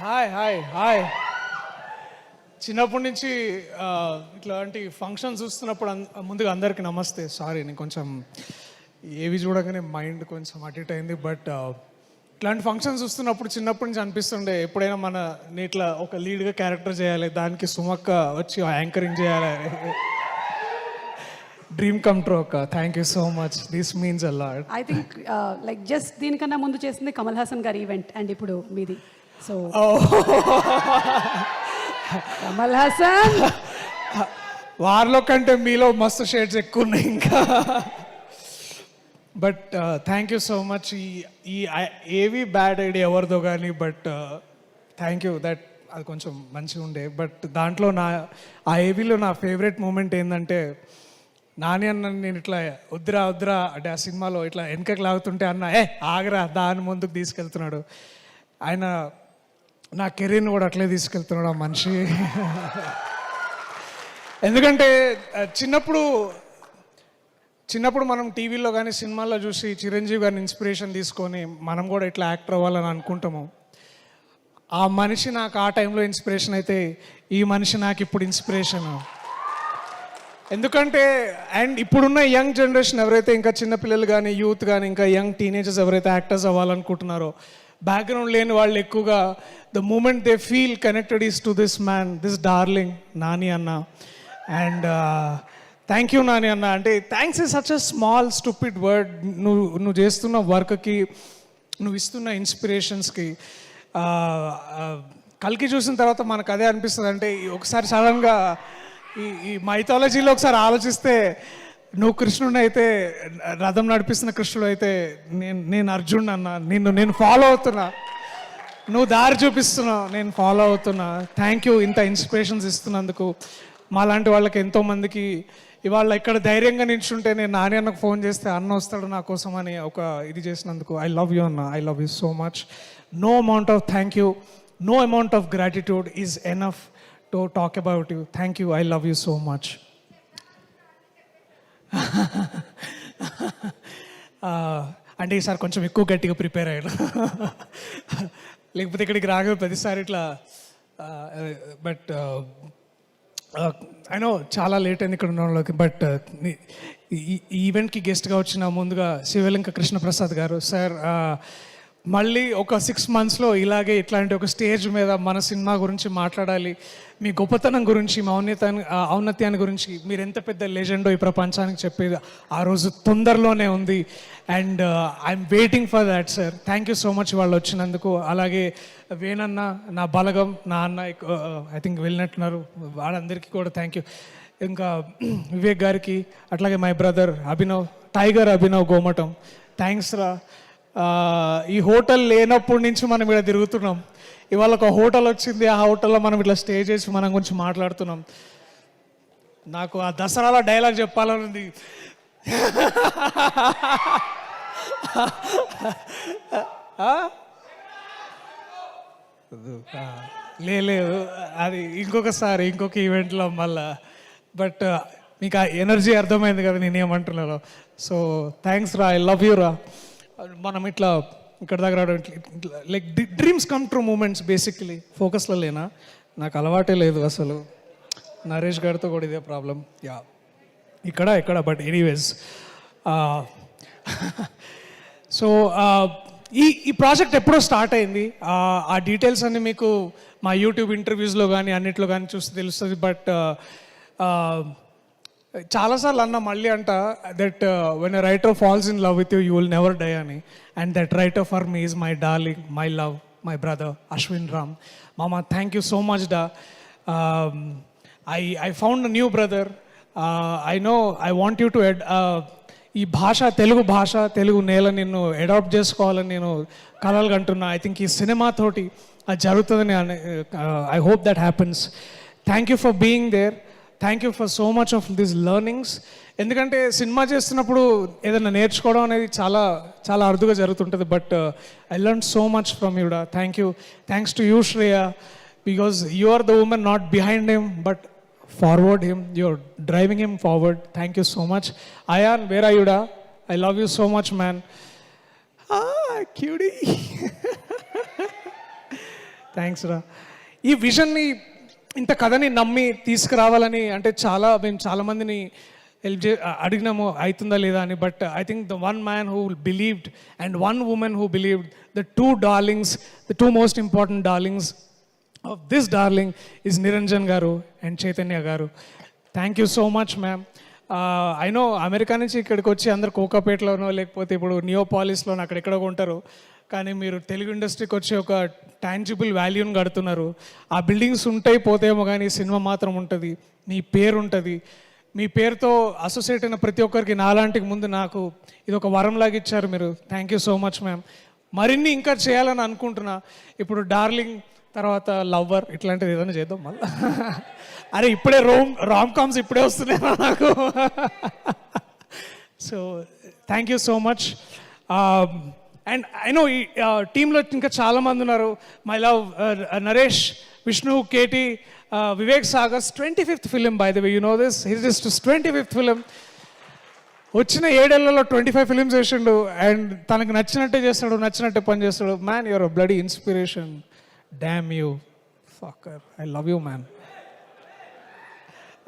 Hi hi hi. చిన్నప్పటి నుంచి ఇట్లాంటి ఫంక్షన్స్ చూస్తున్నప్పుడు ముందుగా అందరికీ నమస్తే. సారీ, నేను కొంచెం ఏవి చూడగానే మైండ్ కొంచెం అటు ఇటు అయింది. బట్ ఇట్లాంటి ఫంక్షన్స్ చూస్తున్నప్పుడు చిన్నప్పటి నుంచి అనిపిస్తుండే ఎప్పుడైనా నేను ఇట్లా ఒక లీడ్గా క్యారెక్టర్ చేయాలి, దానికి సుమక్క వచ్చి యాంకరింగ్ చేయాలి. డ్రీమ్ కమ్ ట్రూ అక్క. Thank you so much. This means a lot. I think like just దీనికన్నా ముందు చేసింది కమల్ హాసన్ గారి ఈవెంట్ అండ్ ఇప్పుడు మీది. సో కమల్ హాసన్ వారిలో కంటే మీలో మస్తు షేడ్స్ ఎక్కువ ఉన్నాయి ఇంకా. But thank you so much. ఈ ఏవి బ్యాడ్ ఐడియా ఎవరిదో కానీ, బట్ థ్యాంక్ యూ దట్ అది కొంచెం మంచిగా ఉండే. బట్ దాంట్లో ఆ ఏవీలో నా ఫేవరెట్ మూమెంట్ ఏంటంటే, నాని అన్న నేను ఇట్లా వద్దురా వద్దురా అంటే ఆ సినిమాలో ఇట్లా వెనకకి లాగుతుంటే అన్న ఆగరా దాని ముందుకు తీసుకెళ్తున్నాడు. ఆయన నా కెరీర్ని కూడా అట్లే తీసుకెళ్తున్నాడు ఆ మనిషి. ఎందుకంటే చిన్నప్పుడు మనం టీవీలో కానీ సినిమాల్లో చూసి చిరంజీవి గారిని ఇన్స్పిరేషన్ తీసుకొని మనం కూడా ఇట్లా యాక్టర్ అవ్వాలని అనుకుంటాము. ఆ మనిషి నాకు ఆ టైంలో ఇన్స్పిరేషన్ అయితే, ఈ మనిషి నాకు ఇప్పుడు ఇన్స్పిరేషన్. ఎందుకంటే అండ్ ఇప్పుడున్న యంగ్ జనరేషన్ ఎవరైతే ఇంకా చిన్నపిల్లలు కానీ యూత్ కానీ ఇంకా యంగ్ టీనేజర్స్ ఎవరైతే యాక్టర్స్ అవ్వాలనుకుంటున్నారో, బ్యాక్గ్రౌండ్ లేని వాళ్ళు ఎక్కువగా the moment they feel connected is to this man, this darling Nani అన్న. అండ్ థ్యాంక్ యూ నాని అన్న. అంటే thanks is such a small stupid word. నువ్వు చేస్తున్న వర్క్కి, నువ్వు ఇస్తున్న ఇన్స్పిరేషన్స్కి. కల్కి చూసిన తర్వాత మనకు అదే అనిపిస్తుంది. అంటే ఒకసారి సడన్గా ఈ మైథాలజీలో ఒకసారి ఆలోచిస్తే, నువ్వు కృష్ణుడు అయితే, రథం నడిపిస్తున్న కృష్ణుడు అయితే, నేను అర్జునుడు అన్న. నేను ఫాలో అవుతున్నా, నువ్వు దారి చూపిస్తున్నావు, నేను ఫాలో అవుతున్నా. థ్యాంక్ యూ ఇంత ఇన్స్పిరేషన్స్ ఇస్తున్నందుకు. మాలాంటి వాళ్ళకి ఎంతోమందికి ఇవాళ ఇక్కడ ధైర్యంగా నిల్చుంటే, నేను నాని అన్నకు ఫోన్ చేస్తే అన్న వస్తాడు నా కోసం అని ఒక ఇది చేసినందుకు ఐ లవ్ యూ అన్న. I love you so much. No amount of thank you, no amount of gratitude is enough to talk about you. Thank you. I love you so much. అంటే ఈసారి కొంచెం ఎక్కువ గట్టిగా ప్రిపేర్ అయ్యాను. లేకపోతే ఇక్కడికి రాగా ప్రతిసారి ఇట్లా. బట్ ఐ నో చాలా లేట్ అయింది ఇక్కడ ఉండడంలోకి. బట్ ఈ ఈవెంట్కి గెస్ట్గా వచ్చిన ముందుగా శివలింక కృష్ణప్రసాద్ గారు సార్, మళ్ళీ ఒక 6 monthsలో ఇలాగే ఇట్లాంటి ఒక స్టేజ్ మీద మన సినిమా గురించి మాట్లాడాలి, మీ గొప్పతనం గురించి, మా ఔన్నత్యాన్ని గురించి, మీరు ఎంత పెద్ద లెజెండో ఈ ప్రపంచానికి చెప్పేది ఆ రోజు తొందరలోనే ఉంది. And I'm waiting for that sir. Thank you so much వాళ్ళు వచ్చినందుకు. అలాగే వేణన్న, నా బలగం, నా అన్న ఐ థింక్ వెళ్ళినట్టున్నారు, వాళ్ళందరికీ కూడా థ్యాంక్ యూ. ఇంకా వివేక్ గారికి, అట్లాగే my brother Abhinav, tiger Abhinav Gomatam, thanks రా. ఈ హోటల్ లేనప్పటి నుంచి మనం ఇక్కడ తిరుగుతున్నాం. ఇవాళ ఒక హోటల్ వచ్చింది, ఆ హోటల్లో మనం ఇట్లా స్టే చేసి మనం గురించి మాట్లాడుతున్నాం. నాకు ఆ దసరాలో డైలాగ్ చెప్పాలని ఉంది. లేదు, అది ఇంకొకసారి ఇంకొక ఈవెంట్లో మళ్ళా. బట్ మీకు ఆ ఎనర్జీ అర్థమైంది కదా నేనేమంటున్నాను. సో థ్యాంక్స్ రా, ఐ లవ్ యూ రా. మనం ఇట్లా ఇక్కడ దగ్గర like dreams come true moments. Basically ఫోకస్లో లేనా, నాకు అలవాటే లేదు అసలు. నరేష్ గారితో కూడా ఇదే ప్రాబ్లం. యా ఇక్కడ బట్ ఎనీవేస్. సో ఈ ప్రాజెక్ట్ ఎప్పుడో స్టార్ట్ అయింది. ఆ డీటెయిల్స్ అన్ని మీకు మా యూట్యూబ్ ఇంటర్వ్యూస్లో కానీ అన్నిట్లో కానీ చూస్తే తెలుస్తుంది. బట్ చాలాసార్లు అన్న మళ్ళీ అంట that when a writer falls in love with you, you will never die అని. And that writer for me is my darling, my love, my brother Ashwin Ram. మామ థ్యాంక్ యూ సో మచ్ డా. I found a new brother. I know I want you to ఈ భాష, తెలుగు భాష, తెలుగు నేల నిన్ను adapt చేసుకోవాలని నేను కలలు కంటున్నా. ఐ థింక్ ఈ సినిమాతోటి అది జరుగుతుందని I hope that happens. Thank you for being there. Thank you for so much of this learnings. ఎందుకంటే సినిమా చేస్తున్నప్పుడు ఏదైనా నేర్చుకోవడం అనేది చాలా చాలా అరుదుగా జరుగుతుంటుంది. But I learn so much from యూడా. Thank you. Thanks to you Shreya, because you are the woman not behind him but forward him. You're driving him forward. Thank you so much. Ayaan, where are యూడా? I love you so much man. QD. Thanks రా. ఈ విజన్ని ఇంత కథని నమ్మి తీసుకురావాలని అంటే మేము చాలామందిని హెల్ప్ అడిగినాము అవుతుందా లేదా అని. But I think the one man who believed and one women who believed, the two most important darlings of this darling is Niranjan గారు అండ్ చైతన్య గారు. Thank you so much ma'am. I know America నుంచి ఇక్కడికి వచ్చి అందరు కోకాపేటలోనో లేకపోతే ఇప్పుడు నియోపాలిస్లోనో అక్కడెక్కడో ఉంటారు, కానీ మీరు తెలుగు ఇండస్ట్రీకి వచ్చి ఒక టాంజిబుల్ వాల్యూని కడుతున్నారు. ఆ బిల్డింగ్స్ ఉంటాయి పోతేమో కానీ సినిమా మాత్రం ఉంటుంది, మీ పేరు ఉంటుంది. మీ పేరుతో అసోసియేట్ అయిన ప్రతి ఒక్కరికి నాలాంటికి ముందు నాకు ఇది ఒక వరంలాగా ఇచ్చారు మీరు. Thank you so much ma'am. మరిన్ని ఇంకా చేయాలని అనుకుంటున్నా. ఇప్పుడు డార్లింగ్ తర్వాత లవ్వర్ ఇట్లాంటిది ఏదైనా చేద్దాం మళ్ళీ. అరే ఇప్పుడే రామ్ కామ్స్ ఇప్పుడే వస్తున్నాయి నాకు. So thank you so much. And I know ఈ టీంలో ఇంకా చాలామంది ఉన్నారు. My love Naresh, Vishnu, KT, Vivek Sagar's 25th film by the way, you know this, his is 25th film. వచ్చిన 7 ఏళ్లలో 25 ఫిలిమ్స్ చేసిండు అండ్ తనకు నచ్చినట్టే చేస్తాడు, నచ్చినట్టే పని చేస్తాడు. Man your a bloody inspiration. Damn you fucker. I love you man.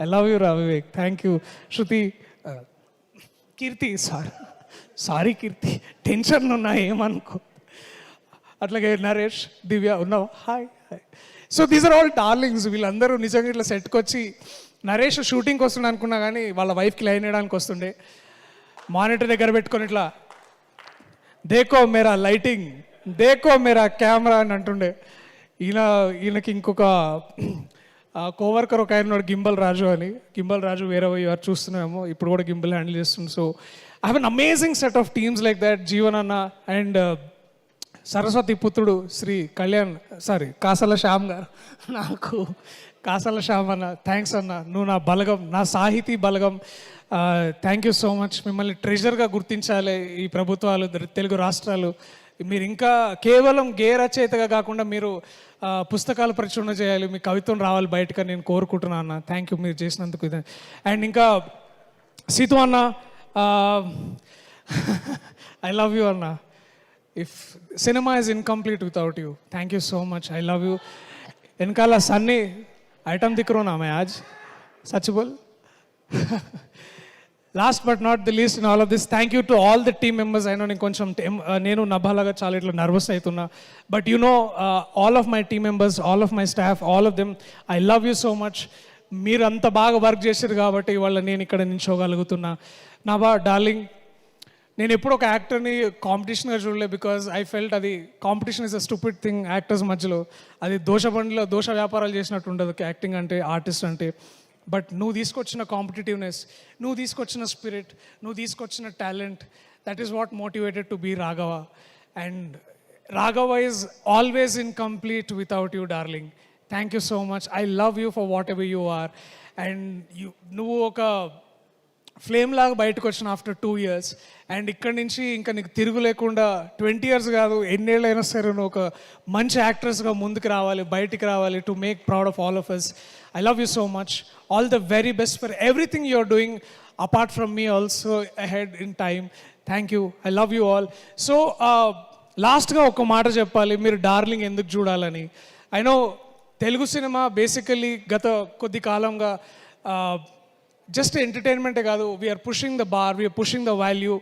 I love you రా Vivek. Thank you. Shruti, Keerthi, sorry Keerthi, టెన్షన్లు ఉన్నా ఏమనుకో. అట్లాగే నరేష్, దివ్య ఉన్నావు, hi hi. So these are all darlings. వీళ్ళందరూ నిజంగా ఇట్లా సెట్కి వచ్చి, నరేష్ షూటింగ్కి వస్తుండే అనుకున్నా కానీ వాళ్ళ వైఫ్కి లైన్ వేయడానికి వస్తుండే, మానిటర్ దగ్గర పెట్టుకొని ఇట్లా దేకో మేరా లైటింగ్, దేకో మేరా కెమెరా అని అంటుండే. ఈయనకి ఇంకొక కోవర్కర్ ఒక ఆయన ఉన్నాడు, గింబల్ రాజు అని. గింబల్ రాజు వేరే వారు చూస్తున్నామో ఇప్పుడు కూడా గింబల్ హ్యాండిల్ చేస్తుంది. So I have an amazing set of teams like that. Jeevan అన్న అండ్ సరస్వతి పుత్రుడు శ్రీ కాసల శ్యామ్ గారు. నాకు కాసల శ్యామ్ అన్న, థ్యాంక్స్ అన్న, నువ్వు నా బలగం, నా సాహితీ బలగం. Thank you so much. మిమ్మల్ని ట్రెజర్గా గుర్తించాలి ఈ ప్రభుత్వాలు, తెలుగు రాష్ట్రాలు. మీరు ఇంకా కేవలం రచయితగా కాకుండా మీరు పుస్తకాలు ప్రచురణ చేయాలి, మీ కవిత్వం రావాలి బయటకు నేను కోరుకుంటున్నాను అన్న. థ్యాంక్ యూ మీరు చేసినందుకు. ఇది అండ్ ఇంకా సీతు అన్న, ఐ లవ్ యూ అన్న. If cinema is incomplete without you. Thank you so much. I love you. వెనకాల సన్నీ ఐటమ్ దిక్రోనా మే ఆజ్ సచ్ బోల్. Last but not the least in all of this, thank you to all the team members. అయినా నేను కొంచెం నేను నభాలాగా చాలా ఇట్లా నర్వస్ అవుతున్నా. But you know all of my team members, all of my staff, all of them, I love you so much. మీరు అంత బాగా వర్క్ చేశారు కాబట్టి ఇవాళ నేను ఇక్కడ నిల్చోగలుగుతున్నా. నా డార్లింగ్, నేను ఎప్పుడు ఒక యాక్టర్ని కాంపిటీషన్గా చూడలే. బికాజ్ ఐ ఫెల్ట్ అది competition is a stupid thing actors మధ్యలో. అది దోష వ్యాపారాలు చేసినట్టు ఉండదు యాక్టింగ్ అంటే, ఆర్టిస్ట్ అంటే. బట్ నువ్వు తీసుకొచ్చిన కాంపిటేటివ్నెస్, నువ్వు తీసుకొచ్చిన స్పిరిట్, నువ్వు తీసుకొచ్చిన talent, that is what motivated to be Raghava. And Raghava is always incomplete without you darling. Thank you so much. I love you for whatever you are. And నువ్వు ఒక flame లాగా బయటకు వచ్చిన ఆఫ్టర్ 2 years. అండ్ ఇక్కడి నుంచి ఇంకా నీకు తిరుగు లేకుండా 20 years కాదు, ఎన్నేళ్ళైనా సరే నువ్వు ఒక మంచి యాక్ట్రెస్గా ముందుకు రావాలి, బయటికి రావాలి, to make proud of all of us. I love you so much. All the very best for everything you are doing apart from me also ahead in time. Thank you. I love you all. So లాస్ట్గా ఒక మాట చెప్పాలి, మీరు darling ఎందుకు చూడాలని. I know Telugu cinema basically గత కొద్ది కాలంగా జస్ట్ ఎంటర్టైన్మెంటే కాదు, we're pushing the bar, we're pushing the value,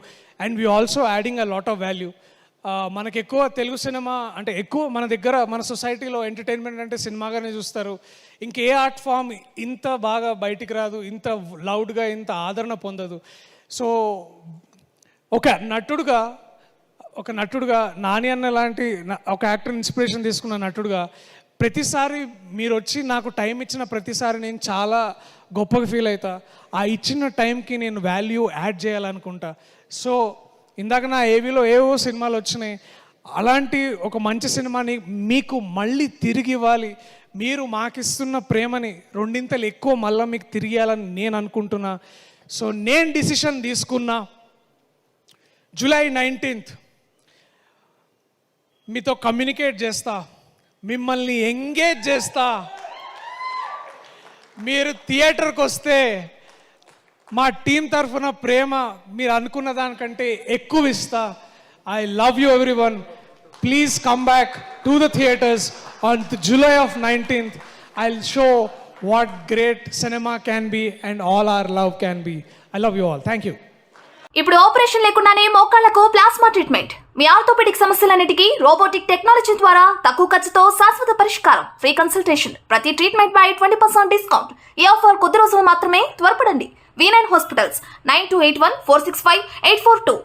and we also adding a lot of value. మనకు ఎక్కువ తెలుగు సినిమా అంటే ఎక్కువ మన దగ్గర మన సొసైటీలో ఎంటర్టైన్మెంట్ అంటే సినిమాగానే చూస్తారు. ఇంకే ఆర్ట్ ఫామ్ ఇంత బాగా బయటికి రాదు, ఇంత లౌడ్గా, ఇంత ఆదరణ పొందదు. సో ఒక నటుడుగా నాని అన్న లాంటి ఒక యాక్టర్ ఇన్స్పిరేషన్ తీసుకున్న నటుడుగా ప్రతిసారి మీరు వచ్చి నాకు టైం ఇచ్చిన ప్రతిసారి నేను చాలా గొప్పగా ఫీల్ అవుతా. ఆ ఇచ్చిన టైంకి నేను వాల్యూ యాడ్ చేయాలనుకుంటా. సో ఇందాక నా ఏవీలో ఏవో సినిమాలు వచ్చినాయి, అలాంటి ఒక మంచి సినిమాని మీకు మళ్ళీ తిరిగి ఇవ్వాలి. మీరు మాకిస్తున్న ప్రేమని 2 ఎక్కువ మళ్ళీ మీకు తిరిగి ఇవ్వాలని నేను అనుకుంటున్నా. సో నేను డిసిషన్ తీసుకున్నా, July 19th మీతో కమ్యూనికేట్ చేస్తా, మిమ్మల్ని ఎంగేజ్ చేస్తా. మీరు థియేటర్కి వస్తే మా టీం తరఫున ప్రేమ మీరు అనుకున్న దానికంటే ఎక్కువ ఇస్తా. I love you everyone. Please come back to the theaters on the July of 19th. I'll show what great cinema can be and all our love can be. I love you all. Thank you. ఇప్పుడు operation లేకుండానే మోకాళ్లకు plasma treatment. మీ orthopaedic సమస్యలన్నిటికీ robotic technology ద్వారా తక్కువ ఖర్చుతో శాశ్వత పరిష్కారం. Free consultation. ప్రతి treatment పై 20% discount. ఈ ఆఫర్ కొద్ది రోజులు మాత్రమే. త్వరపడండి. V9 hospitals 9281465842.